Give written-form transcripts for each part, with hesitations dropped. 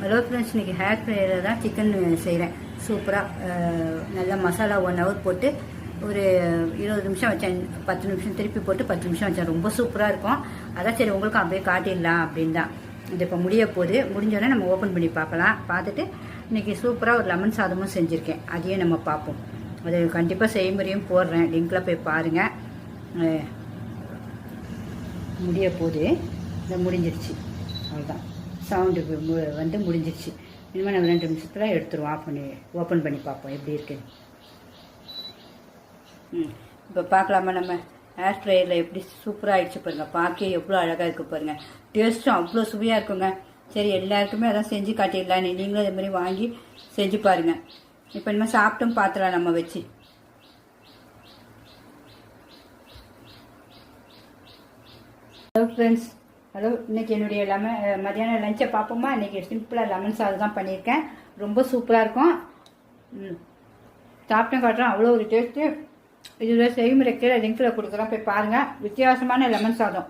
Hello friends, இன்றைக்கி hair ஃப்ரையில் தான் chicken செய்கிறேன். சூப்பராக நல்லா மசாலா 1 ஹவர் போட்டு ஒரு 20 நிமிஷம் வச்சேன். 10 நிமிஷம் திருப்பி போட்டு 10 நிமிஷம் வச்சேன். ரொம்ப சூப்பராக இருக்கும். அதான் சரி உங்களுக்கும் அப்படியே காட்டிடலாம் அப்படின்னு தான். இது இப்போ முடிய போகுது. முடிஞ்சோடனே நம்ம ஓப்பன் பண்ணி பார்க்கலாம். பார்த்துட்டு இன்றைக்கி சூப்பராக ஒரு லெமன் சாதமும் செஞ்சுருக்கேன். அதையும் நம்ம பார்ப்போம். அது கண்டிப்பாக செய்முறையும் போடுறேன். லிங்கில் போய் பாருங்கள். முடிய போகுது. இது முடிஞ்சிருச்சு. அவ்வளோதான், சவுண்டு வந்து முடிஞ்சிருச்சு. இனிமேல் நம்ம 2 நிமிஷத்தில் எடுத்துருவோம். ஆஃப் பண்ணி ஓப்பன் பண்ணி பார்ப்போம் எப்படி இருக்குன்னு. இப்போ பார்க்கலாமா நம்ம ஹேர் ஃப்ரையரில் எப்படி சூப்பராக ஆகிடுச்சு பாருங்கள். பார்க்க எவ்வளோ அழகாக இருக்குது பாருங்கள். டேஸ்ட்டும் அவ்வளோ சுவையாக இருக்குங்க. சரி, எல்லாருக்குமே அதான் செஞ்சு காட்டிடலாம். நீங்களும் அதே மாதிரி வாங்கி செஞ்சு பாருங்கள். இப்போ இனிமேல் சாப்பிட்டும் பார்த்துலாம் நம்ம வச்சு. Hello friends, hello. இன்றைக்கி என்னுடைய மதியானம் லஞ்சை பார்ப்போமா? இன்றைக்கி சிம்பிளாக லெமன் சாதம் தான் பண்ணியிருக்கேன். ரொம்ப சூப்பராக இருக்கும். சாப்பிட்டேன் காட்டுறேன். அவ்வளோ ஒரு டேஸ்ட்டு. இதில் செய்முறை கீழே லிங்கில் கொடுக்குறேன், போய் பாருங்கள். வித்தியாசமான லெமன் சாதம்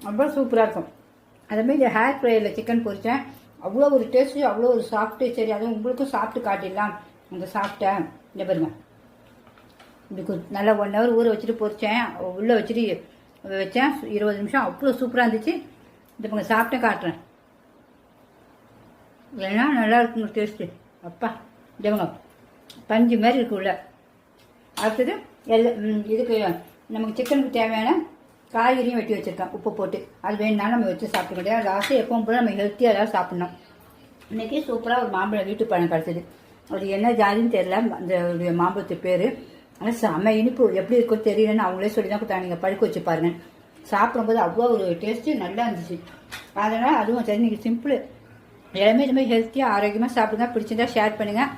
ரொம்ப சூப்பராக இருக்கும். அதேமாதிரி ஹேர் ஃப்ரையில் சிக்கன் பொரித்தேன். அவ்வளோ ஒரு டேஸ்ட்டு, அவ்வளோ ஒரு சாஃப்ட்டு. சரி, அதுவும் உங்களுக்கும் சாப்பிட்டு காட்டிடலாம். அந்த சாப்பிட்டேன் இந்த பாருங்க. இப்படி நல்லா 1 ஹவர் ஊற வச்சுட்டு பொரித்தேன். உள்ளே வச்சுட்டு வச்சேன் 20 நிமிஷம். அவ்வளோ சூப்பராக இருந்துச்சு. இந்த பக்கம் சாப்பிட்டேன் காட்டுறேன். எல்லாம் நல்லா இருக்குங்க டேஸ்ட்டு. அப்பா, இதவங்க பஞ்சு மாதிரி இருக்கு உள்ள. அடுத்தது இதுக்கு நமக்கு சிக்கனுக்கு தேவையான காய்கறியும் வெட்டி வச்சுருக்கேன், உப்பு போட்டு. அது வேணுனாலும் நம்ம வச்சு சாப்பிட முடியாது. லாஸ்ட்டு எப்பவும் போல நம்ம ஹெல்த்தியாக ஏதாவது சாப்பிட்ணும். இன்றைக்கி சூப்பராக ஒரு மாம்பழம் வீட்டு பழம் கிடச்சிது. அது என்ன ஜாதின்னு தெரியல, அந்த மாம்பழத்து பேர். ஆனால் செம்ம இனிப்பு. எப்படி இருக்குன்னு தெரியலன்னு அவங்களே சொல்லி தான் கொடுத்தாங்க. நீங்கள் பழுக்க வச்சு பாருங்கள். சாப்பிடும்போது அவ்வளோ ஒரு டேஸ்ட்டு நல்லா இருந்துச்சு. அதனால் அதுவும் சரி, நீங்கள் சிம்பிள் எல்லாமே இதுமாதிரி ஹெல்த்தியாக ஆரோக்கியமாக சாப்பிடுங்க. பிடிச்சிருந்தா ஷேர் பண்ணுங்கள்.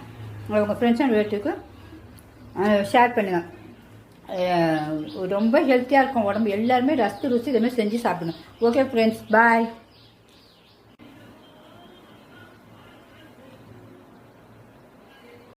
உங்கள் ஃப்ரெண்ட்ஸ் அண்ட் ரிலேட்டிவ்க்கு ஷேர் பண்ணுங்கள். ரொம்ப ஹெல்த்தியாக இருக்கும் உடம்பு. எல்லாருமே ரசித்து ருசி இதுமாதிரி செஞ்சு சாப்பிடுங்க. ஓகே ஃப்ரெண்ட்ஸ், பாய்.